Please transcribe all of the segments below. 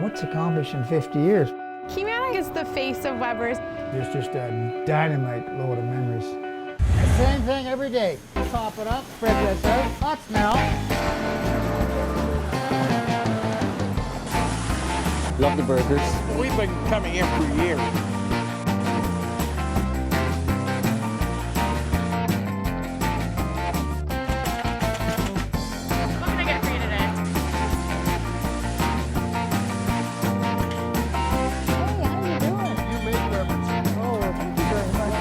what's accomplished in 50 years? Keyman is the face of Weber's. There's just a dynamite load of memories. Same thing every day. Top it up, spread this out, hot smell. Love the burgers. We've been coming here for years. What can I get for you today? Hey, how you doing? You make reference. Oh, thank you very much.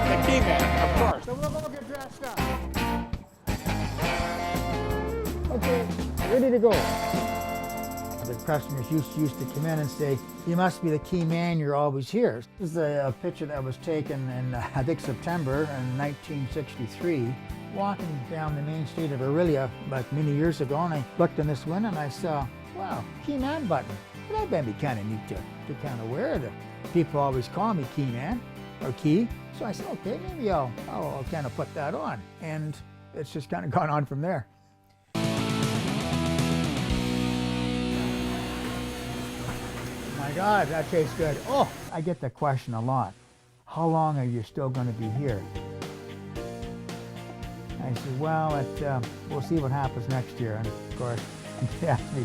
The Keyman, of course. So we'll go get dressed up. Okay, ready to go. The customers used to come in and say, "You must be the key man, you're always here." This is a picture that was taken in, I think, September in 1963. Walking down the main street of Aurelia like many years ago, and I looked in this window and I saw, wow, key man button. Well, that'd be kind of neat to kind of wear. The people always call me key man or key. So I said, okay, maybe I'll kind of put that on. And it's just kind of gone on from there. My God, that tastes good. Oh, I get that question a lot. How long are you still going to be here? I said, well, we'll see what happens next year. And of course, they asked me,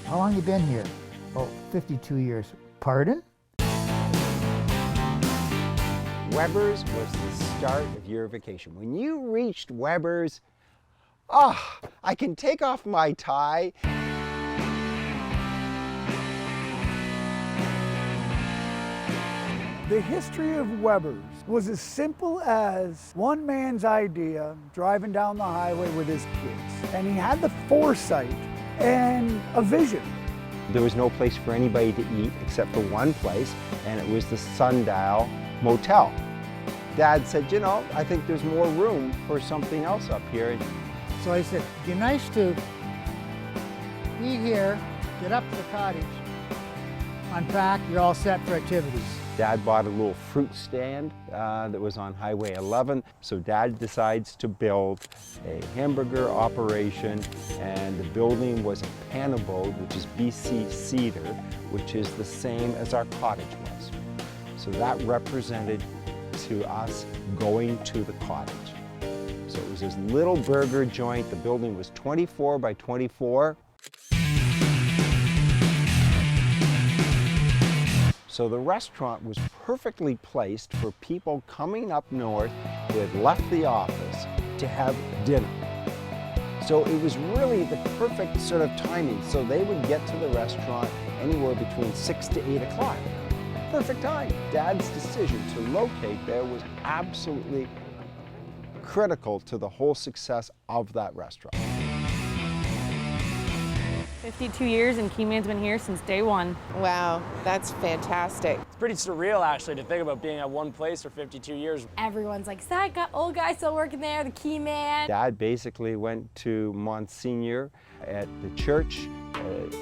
how long you been here? Oh, 52 years. Pardon? Weber's was the start of your vacation. When you reached Weber's, I can take off my tie. The history of Weber's was as simple as one man's idea driving down the highway with his kids. And he had the foresight and a vision. There was no place for anybody to eat except for one place, and it was the Sundial Motel. Dad said, I think there's more room for something else up here. So I said, it'd be nice to be here, get up to the cottage, unpack, you're all set for activities. Dad bought a little fruit stand that was on Highway 11. So Dad decides to build a hamburger operation, and the building was a pan abode, which is BC cedar, which is the same as our cottage was. So that represented to us going to the cottage. So it was this little burger joint. The building was 24 by 24. So the restaurant was perfectly placed for people coming up north who had left the office to have dinner. So it was really the perfect sort of timing. So they would get to the restaurant anywhere between 6 to 8 o'clock. Perfect time. Dad's decision to locate there was absolutely critical to the whole success of that restaurant. 52 years and Keyman's been here since day one. Wow, that's fantastic. It's pretty surreal, actually, to think about being at one place for 52 years. Everyone's like, is that old guy still working there, the Keyman? Dad basically went to Monsignor at the church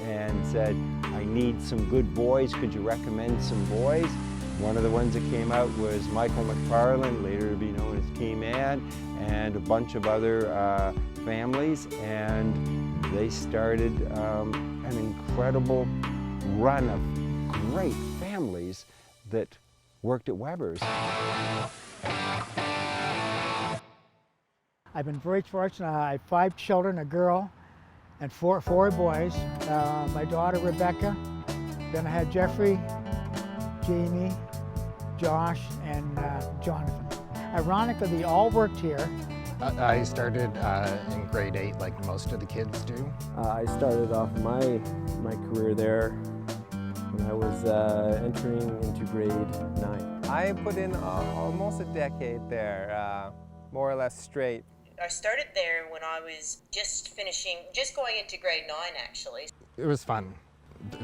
and said, I need some good boys. Could you recommend some boys? One of the ones that came out was Michael McParland, later to be known as Keyman, and a bunch of other families. And they started an incredible run of great families that worked at Weber's. I've been very fortunate. I have 5 children, a girl, and four boys. My daughter, Rebecca. Then I had Jeffrey, Jamie, Josh, and Jonathan. Ironically, they all worked here. I started in grade 8 like most of the kids do. I started off my career there when I was entering into grade 9. I put in almost a decade there, more or less straight. I started there when I was just going into grade 9 actually. It was fun.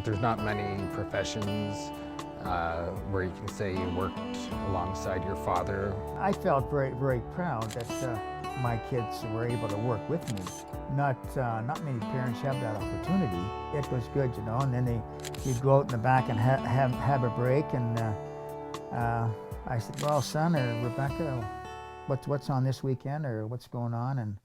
There's not many professions where you can say you worked alongside your father. I felt very, very proud that my kids were able to work with me. Not many parents have that opportunity. It was good, and then you'd go out in the back and have a break, and I said, well, son or Rebecca, what's on this weekend, or what's going on? And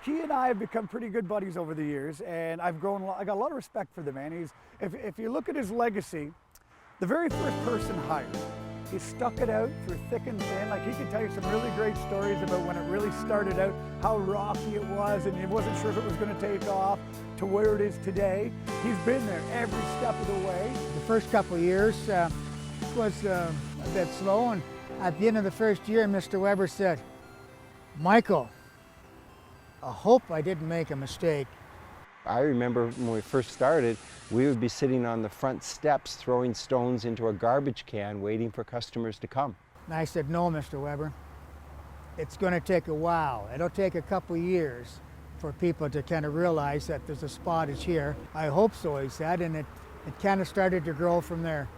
Key and I have become pretty good buddies over the years, and I got a lot of respect for the man. If you look at his legacy, the very first person hired, he stuck it out through thick and thin. Like, he could tell you some really great stories about when it really started out, how rocky it was, and he wasn't sure if it was going to take off, to where it is today. He's been there every step of the way. The first couple of years was a bit slow, and at the end of the first year, Mr. Weber said, "Michael, I hope I didn't make a mistake." I remember when we first started, we would be sitting on the front steps throwing stones into a garbage can waiting for customers to come. And I said, "No, Mr. Weber, it's going to take a while. It'll take a couple of years for people to kind of realize that there's a spottage here." "I hope so," he said, and it kind of started to grow from there.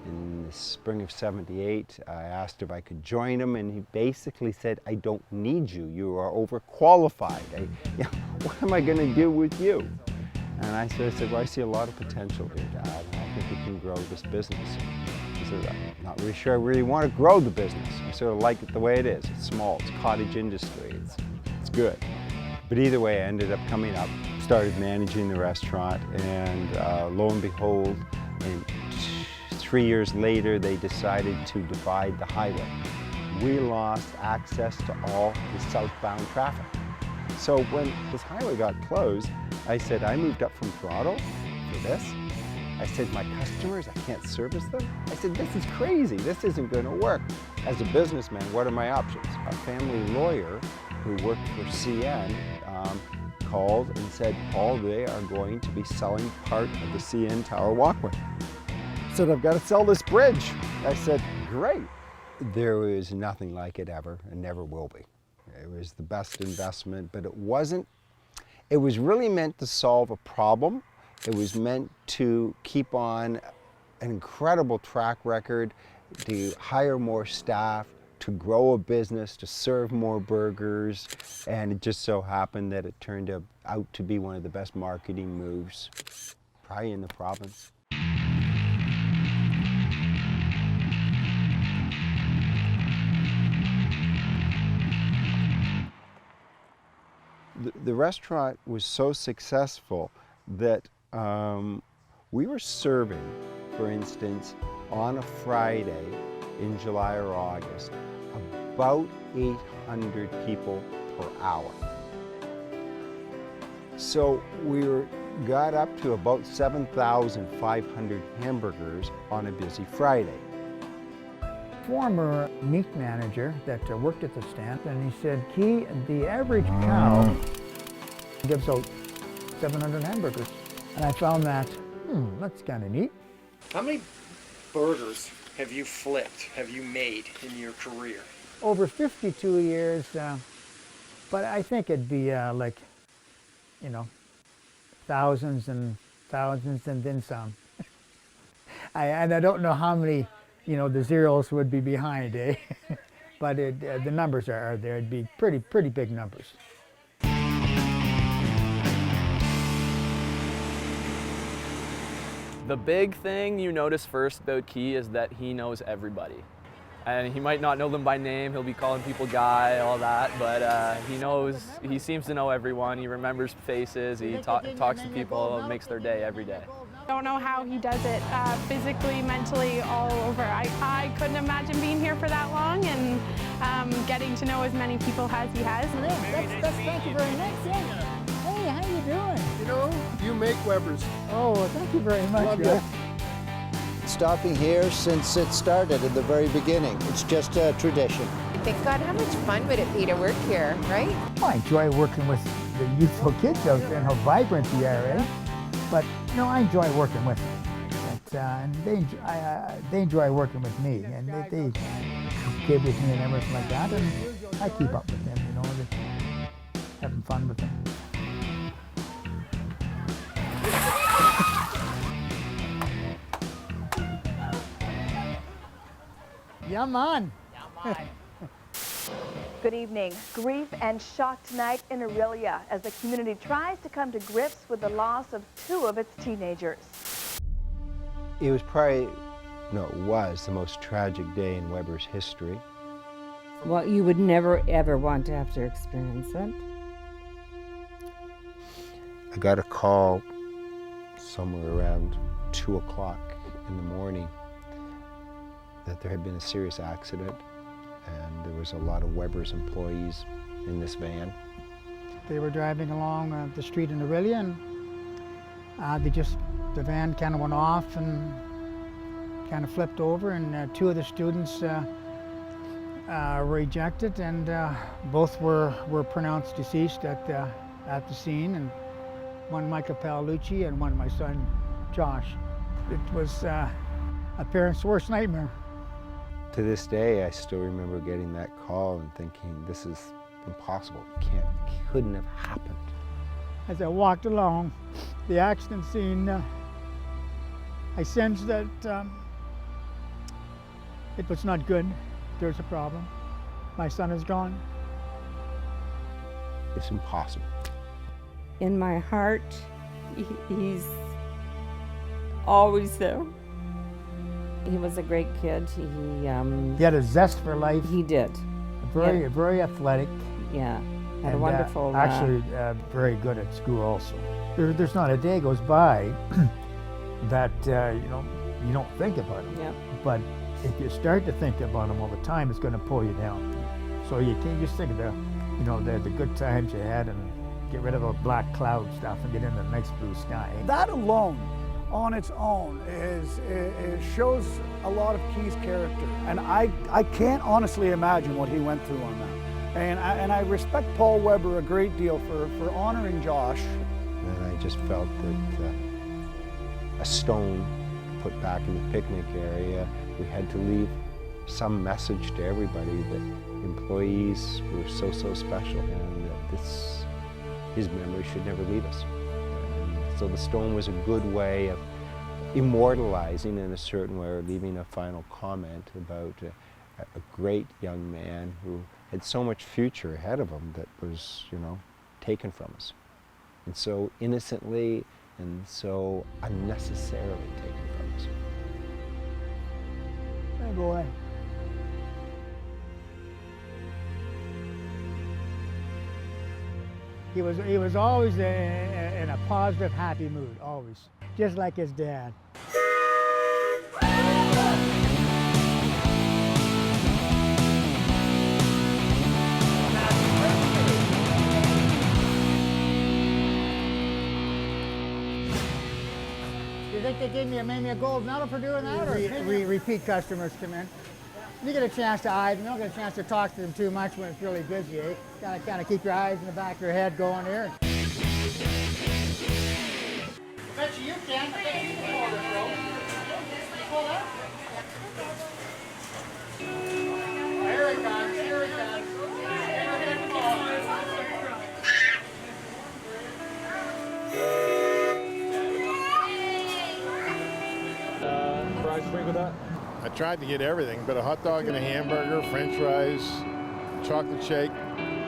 In the spring of '78, I asked if I could join him, and he basically said, "I don't need you. You are overqualified. What am I going to do with you?" And I said, "Well, I see a lot of potential here, Dad, and I think we can grow this business." He said, "I'm not really sure I really want to grow the business. I sort of like it the way it is. It's small, it's cottage industry, it's good." But either way, I ended up coming up, started managing the restaurant, and lo and behold, in 3 years later, they decided to divide the highway. We lost access to all the southbound traffic. So when this highway got closed, I said, I moved up from Toronto for this. I said, my customers, I can't service them. I said, this is crazy. This isn't going to work. As a businessman, what are my options? A family lawyer who worked for CN called and said, Paul, they are going to be selling part of the CN Tower Walkway. I said, I've got to sell this bridge. I said, great. There was nothing like it ever and never will be. It was the best investment, but it wasn't. It was really meant to solve a problem. It was meant to keep on an incredible track record, to hire more staff, to grow a business, to serve more burgers, and it just so happened that it turned out to be one of the best marketing moves probably in the province. The restaurant was so successful that we were serving, for instance, on a Friday in July or August, about 800 people per hour. So we got up to about 7,500 hamburgers on a busy Friday. Former meat manager that worked at the stand, and he said, Key, the average cow gives out 700 hamburgers. And I found that, that's kind of neat. How many burgers have you flipped, have you made in your career? Over 52 years, but I think it'd be like, you know, thousands and thousands and then some. And I don't know how many, you know, the zeros would be behind, eh? But the numbers are there. It'd be pretty big numbers. The big thing you notice first about Key is that he knows everybody. And he might not know them by name, he'll be calling people Guy, all that, but he seems to know everyone, he remembers faces, he talks to people, makes their day every day. Don't know how he does it physically, mentally, all over. I couldn't imagine being here for that long and getting to know as many people as he has. Thank you very much. Yeah. Hey, how you doing? You know, you make Weber's. Oh, thank you very much. Love you. Stopping here since it started in the very beginning. It's just a tradition. Thank God, how much fun would it be to work here, right? Well, I enjoy working with the youthful kids out there and how vibrant they are, eh? But, you know, I enjoy working with them. And they enjoy working with me, and they kid with me and everything like that, and I keep up with them, you know, just having fun with them. Yeah, man. Good evening. Grief and shock tonight in Orillia as the community tries to come to grips with the loss of 2 of its teenagers. It was probably, no, it was the most tragic day in Weber's history. Well, you would never ever want to have to experience it. I got a call somewhere around 2 o'clock in the morning that there had been a serious accident and there was a lot of Weber's employees in this van. They were driving along the street in Orillia, and the van kind of went off and kind of flipped over, and 2 of the students were ejected, and both were pronounced deceased at the scene, and one Michael Paolucci and one my son Josh. It was a parent's worst nightmare. To this day, I still remember getting that call and thinking, this is impossible. It couldn't have happened. As I walked along the accident scene, I sensed that it was not good. There's a problem. My son is gone. It's impossible. In my heart, he's always there. He was a great kid. He had a zest for life. He did. Very athletic. Yeah, had a wonderful. Actually, very good at school also. There's not a day goes by that you don't think about him. Yeah. But if you start to think about him all the time, it's going to pull you down. So you can't just think of the good times you had and get rid of the black cloud stuff and get into the nice blue sky. That alone, on its own, shows a lot of Key's character. And I can't honestly imagine what he went through on that. And I respect Paul Weber a great deal for honoring Josh. And I just felt that a stone put back in the picnic area, we had to leave some message to everybody that employees were so special and that his memory should never leave us. And so the stone was a good way of immortalizing in a certain way, or leaving a final comment about a great young man who had so much future ahead of him that was, taken from us. And so innocently and so unnecessarily taken from us. Hey boy. He was always in a positive, happy mood, always. Just like his dad. You think they made me a gold medal for doing that? Or repeat customers come in. You get a chance to eye them. You don't get a chance to talk to them too much when it's really busy, eh? Kind of keep your eyes in the back of your head going here. I bet you can. I bet you can hold it, bro. Pull that. Here it comes. Here it comes. Fries drink with that? I tried to get everything, but a hot dog and a hamburger, french fries, chocolate shake,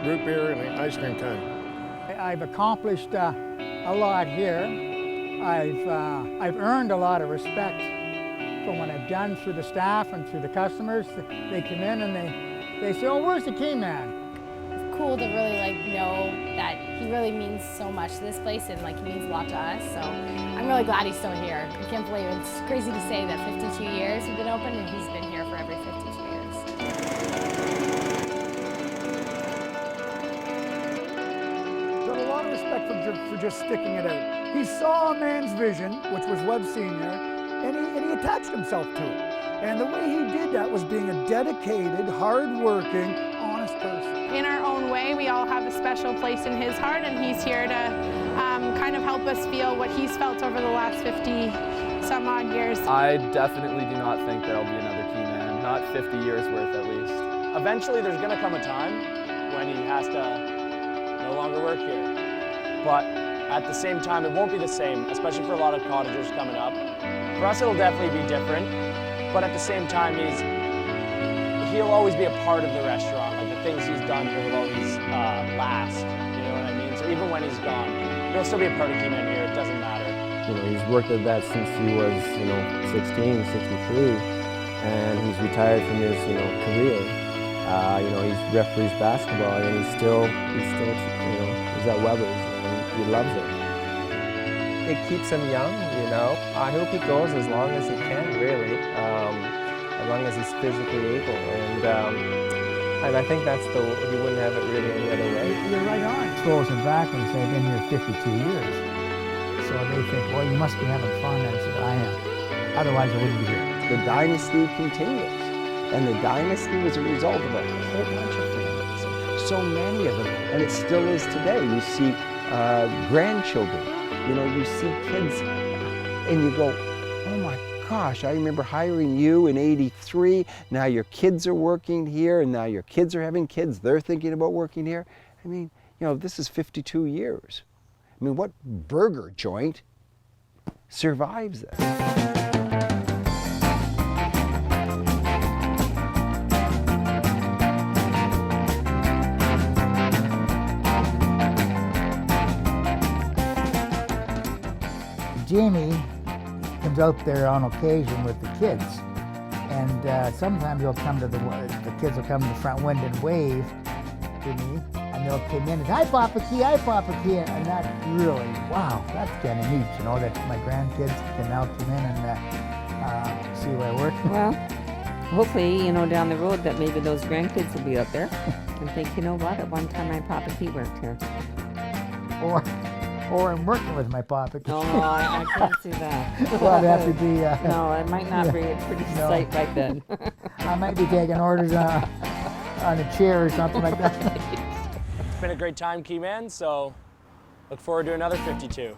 root beer, and an ice cream cone. I've accomplished a lot here. I've earned a lot of respect for what I've done through the staff and through the customers. They come in and they say, "Oh, where's the Keyman?" It's cool to really know that he really means so much to this place and he means a lot to us. So I'm really glad he's still here. I can't believe it. It's crazy to say that 52 years have been open and he's been here for every 52 years. Got a lot of respect for just sticking it out. He saw a man's vision, which was Webb Sr., and he attached himself to it. And the way he did that was being a dedicated, hard-working, honest person. In our own way, we all have a special place in his heart, and he's here to kind of help us feel what he's felt over the last 50-some-odd years. I definitely do not think there'll be another Keyman, not 50 years worth at least. Eventually there's going to come a time when he has to no longer work here. But at the same time, it won't be the same, especially for a lot of cottagers coming up. For us, it'll definitely be different, but at the same time, he'll always be a part of the restaurant. Like the things he's done here will always last. You know what I mean? So even when he's gone, he'll still be a part of Keyman here. It doesn't matter. You know, he's worked at that since he was, 16, 63, and he's retired from his, career. He's referees basketball, and he's still, he's at Weber's, and he loves it. It keeps him young, I hope he goes as long as he can, really, as long as he's physically able. And I think that's he wouldn't have it really any other way. You're right on. It throws him back when say, I've been here 52 years. So they think, well, you must be having fun. And I said, I am. Otherwise, I wouldn't be here. The dynasty continues. And the dynasty was a result of a whole bunch of families, so many of them, and it still is today. You see grandchildren, you see kids, and you go, oh my gosh, I remember hiring you in '83, now your kids are working here, and now your kids are having kids, they're thinking about working here. I mean, this is 52 years. I mean, what burger joint survives this? Jamie comes out there on occasion with the kids, and sometimes he'll come to the kids will come to the front window and wave to me, and they'll come in and hi Papa Key, and that's really, wow, that's kind of neat, that my grandkids can now come in and see where I work. Well, hopefully, down the road that maybe those grandkids will be out there and think, what, at one time my Papa Key worked here. Or I'm working with my Papa Key. No, I can't see that. Well, it'd have to be... no, it might not be a pretty sight right then. I might be taking orders on a chair or something like that. It's been a great time, Keyman, so look forward to another 52.